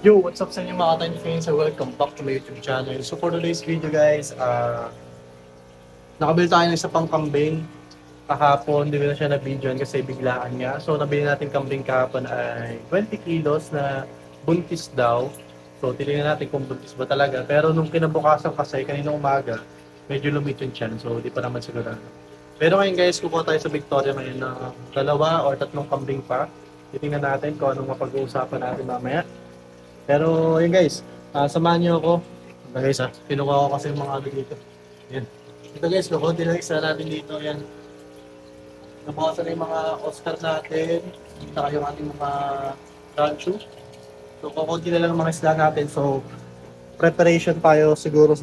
Yo, what's up sa inyo mga tiny friends? Welcome back to my YouTube channel. So for today's video guys, nakabili tayo ng isa pang kambing. Kahapon, hindi ko na siya na-videoan kasi biglaan nga. So nabili natin kambing kahapon ay 20 kilos na buntis daw. So tinignan natin kung buntis ba talaga. Pero nung kinabukasan kasi, kanina umaga, medyo lumit yung tiyan. So di pa naman sigurado. Pero ngayon guys, kukuha tayo sa Victoria ngayon ng dalawa or tatlong kambing pa. Titingnan natin kung anong mapag-uusapan natin mamaya. Pero yun guys, samahan niyo ako. Ito guys kinuha ko kasi yung mga ano dito. Yan. Ito guys, kukunti lang isa natin dito. Yan. Nabawasan na yung mga Oscar natin. Saka yung ating mga rancho. So kukunti na lang ang mga isla natin. So preparation tayo siguro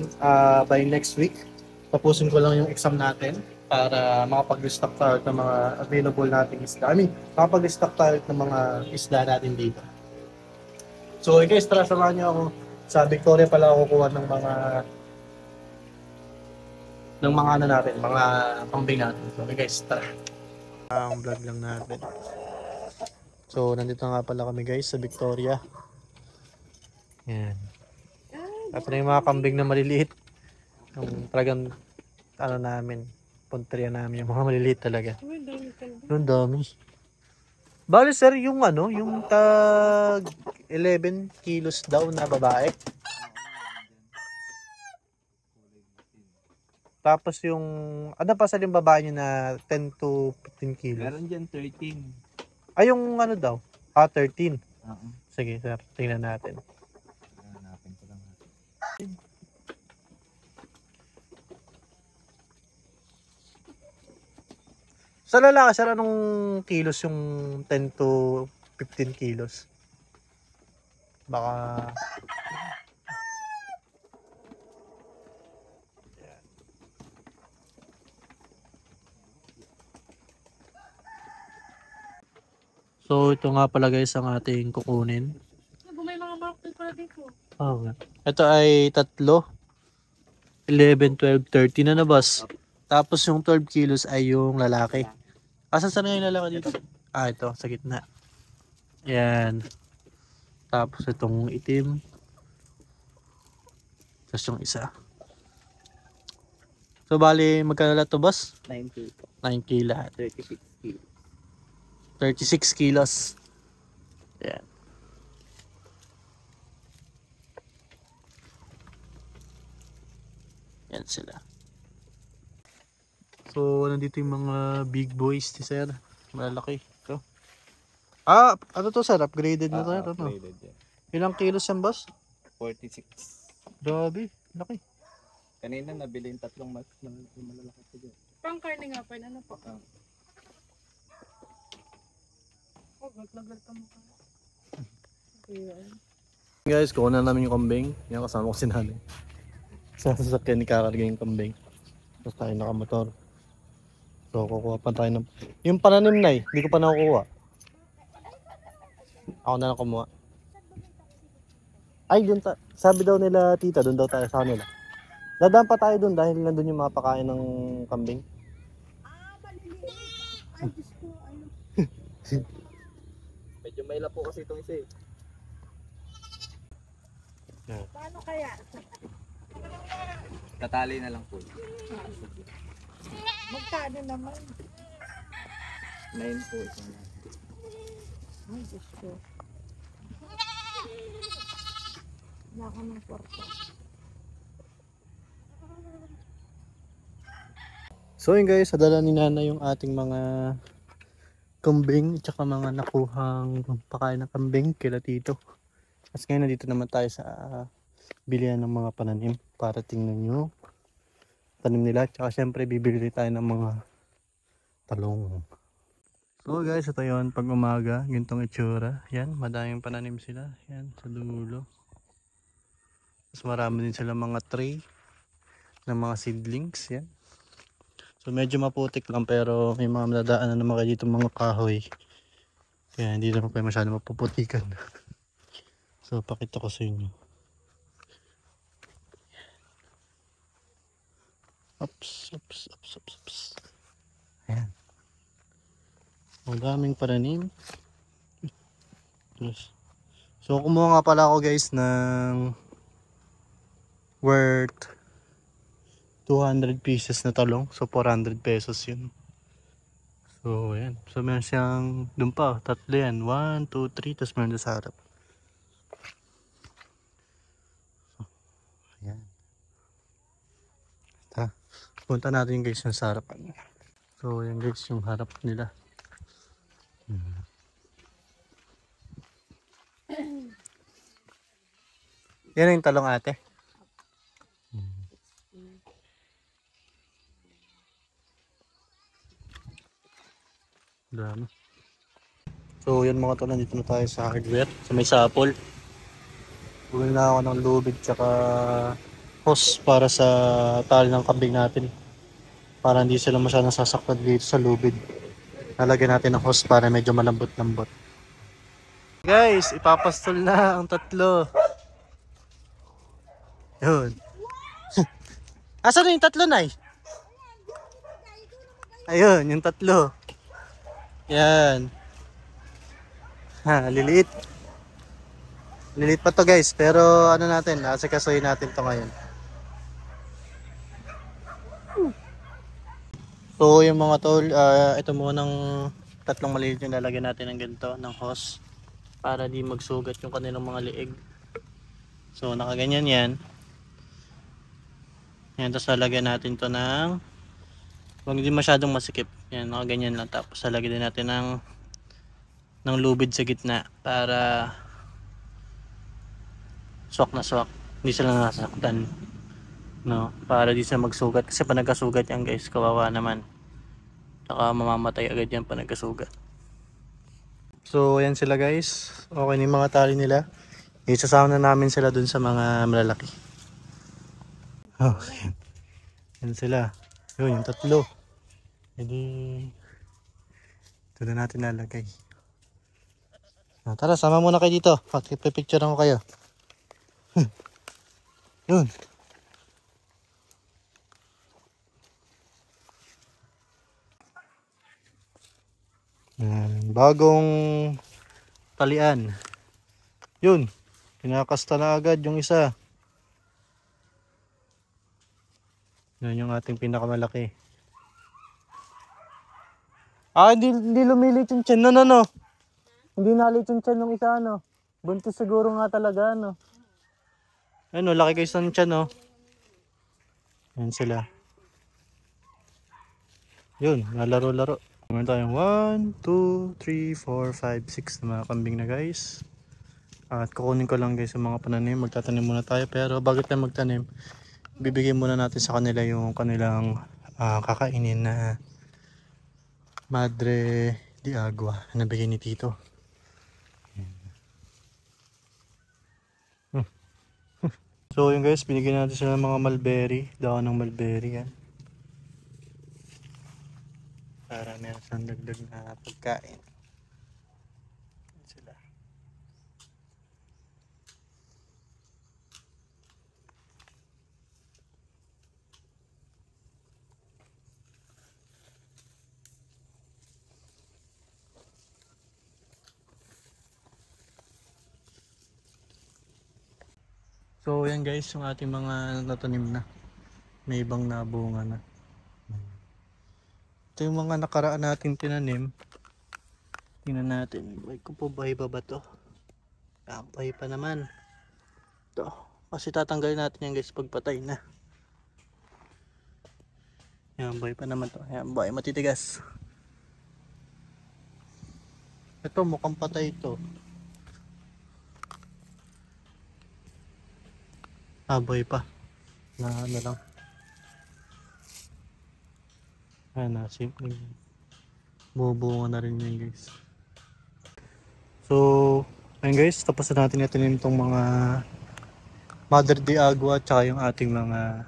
by next week. Tapusin ko lang yung exam natin para makapag-restock tayo ng mga available nating isla. I mean, makapag-restock tayo ng mga isla natin dito. So guys, tara samahan niyo ako. Sa Victoria pala ako kukuha ng mga ano natin, mga kambing natin. So guys, tara. Ang vlog lang natin. So nandito nga pala kami guys sa Victoria. Yan. At na yung mga kambing na maliliit. Yung talagang ano namin, punteriya namin, yung mga maliliit talaga. Yung dami. Bali sir, yung ano, yung tag 11 kilos daw na babae. Tapos yung, ano pa sa yung babae niya na 10 to 15 kilos? Meron dyan 13. Ay, yung ano daw? 13. Oo. Sige sir, tingnan natin. Hanapin ko lang. Sa lalaki sir, anong kilos yung 10 to 15 kilos? Baka... So, ito nga pala guys ang ating kukunin. May mga market pala dito. Oh, ito ay tatlo. 11, 12, 13 na boss. Tapos yung 12 kilos ay yung lalaki. Asan saan nga yung lalaki dito? Ah, ito, sa gitna. Yan. Tapos itong itim. Tapos yung isa. So, bali, magkano lahat to, boss? 90. 9K lahat. 36 kilos. 36 kilos. Yan. Yan sila. So, nandito yung mga big boys ni sir. Malalaki. Ito. Ano to sir? Upgraded na to. Ano? Upgraded yan. Ilang kilos yan, boss? 46. Grabe. Laki. Kanina nabili yung tatlong malalaki ko dyan. Pang karne nga pa, ano po? Oh, gaglagal ka mo ka. Ayan. Guys, kuha na namin yung kambing. Yan, kasama ko si nanay. Sa sasakyan ni kakarga yung kambing. Tapos tayo nakamotor. So, kukuha pa tayo ng... Yung pananim na hindi ko pa nakukuha. Ako na lang kumuha. Ay, dun sabi daw nila tita, dun daw tayo sa kanila. Dadaan pa tayo dun dahil nandun yung mga pakain ng kambing. Maliliit. Ay, Diyos ko, ano. Medyo may lapo kasi itong isa eh. Paano kaya? Tatali na lang po. Magkano naman? 9 po isang lang. Ay, Diyos ko. Wala ka ng kwarta. So yun guys, sadala ni Nana yung ating mga kambing at saka mga nakuhang pakain ng kambing kila tito. Tapos ngayon nandito naman tayo sa bilihan ng mga pananim para tingnan nyo tanim nila. Tsaka syempre bibili tayo ng mga talong. So guys, ito yun pag umaga, gintong itsura. Yan, madaming pananim sila. Yan, sa dulo. Tapos marami din sila mga tray ng mga seedlings. Yan. So medyo maputik lang pero may mga madadaanan naman kayo dito mga kahoy. Kaya hindi naman kayo masyado mapuputikan. So pakita ko sa inyo. Ups. Ayan. Ang daming pananim. So So kumuha nga pala ako guys ng worth 200 pieces na talong. So 400 pesos yun. So ayan. So meron siyang dun pa. Tatlo yan. 1, 2, 3. Tapos meron doon sa harap. So, ayan. Tara. Punta natin guys yung sa harapan. So ayan guys yung harap nila. Yan yung talong ate. Dami. So yan mga tol, nandito na tayo sa hardware. Sa may sapol. Bumili na ako ng lubid tsaka hose para sa tali ng kambing natin. Para hindi sila masyadong sasaktan dito sa lubid. Lalagyan natin ng hose para medyo malambot-lambot. Guys, ipapastol na ang tatlo. Yun. Asan na yung tatlo, Nay? Ayun, yung tatlo. Yan. Ha, liliit. Liliit pa to guys, pero ano natin, asikasuhin natin to ngayon. So yung mga tol, ito muna ng tatlong maliit yung lalagyan natin ng ganito, ng hose. Para di magsugat yung kanilang mga liig. So nakaganyan yan. Yan, tapos lalagyan natin to ng, huwag hindi masyadong masikip. Yan, nakaganyan lang. Tapos lalagyan din natin ng lubid sa gitna para swak na swak. Hindi sila nasaktan. No? Para di sila magsugat. Kasi pa nagkasugat yan guys, kawawa naman. Saka mamamatay agad yan pa nagkasugat. So yan sila guys. Okay na yung mga tali nila. Isasama na namin sila dun sa mga malalaki. Oh, yan sila. Yun, yung tatlo. Jadi ito na natin lalagay. Tara, sama muna kayo dito. Picture ko kayo. Yun. Bagong talian. Yun. Kinakasta na agad yung isa. Yan yung ating pinakamalaki. Hindi lumilit yung tiyan. No. Hindi nalit yung tiyan ng isa, no. Buntis siguro nga talaga, no. Ano, laki kayo sa tiyan, no. Yan sila. Yun, nalaro-laro. Meron tayong 1, 2, 3, 4, 5, 6 na mga kambing na guys. At kukunin ko lang guys yung mga pananim. Magtatanim muna tayo. Pero bago tayo magtanim, bibigyan muna natin sa kanila yung kanilang kakainin na Madre de Agua na nabigay ni Tito. So yun guys, binigyan natin sila ng mga mulberry, daon ng mulberry yan. Para meron silang dagdag na pagkain. Yan sila. So yan guys, yung ating mga natanim na. May ibang nabunga na. Ito yung mga nakaraan natin tinanim. Tingnan natin. May kumpubay ba to? Kampay pa naman. Ito. Kasi tatanggalin natin yan guys pagpatay na. Yan, buhay pa naman to. Yan, buhay matitigas. Ito, mukhang patay ito. Buhay pa. Na ano lang. Ayan, simple. Bubunga na rin yan guys. So, ayun guys, tapos na natin itinim itong mga Madre de Agua at saka yung ating mga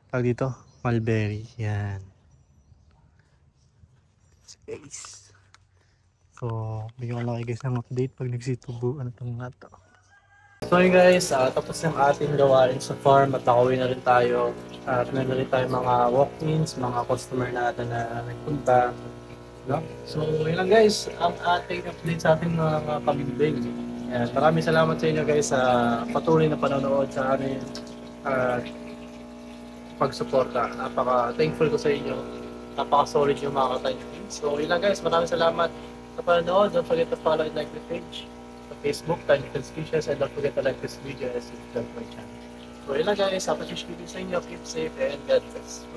tawag dito, mulberry. Yan. Guys. So, bigyan ko lang kayo guys ng update pag nagsitubo. Ano itong nga to. So yun guys, tapos yung ating gawain sa farm at nakauwi na rin tayo. At meron rin tayo mga walk-ins, mga customer natin na nagpunta. No? So yun lang guys, ang ating update sa ating mga kabigbig. Ayan, maraming salamat sa inyo guys sa patuloy na panonood sa amin at pagsuporta. Napaka-thankful ko sa inyo. Napaka-solid yung mga kata nyo. So, yun lang guys. Maraming salamat sa panonood. Don't forget to follow and like the page sa Facebook, Tiny Conspicuous, and don't forget to like this video and subscribe to my channel. So, yun lang guys. Happy to sa inyo. Keep safe and God bless.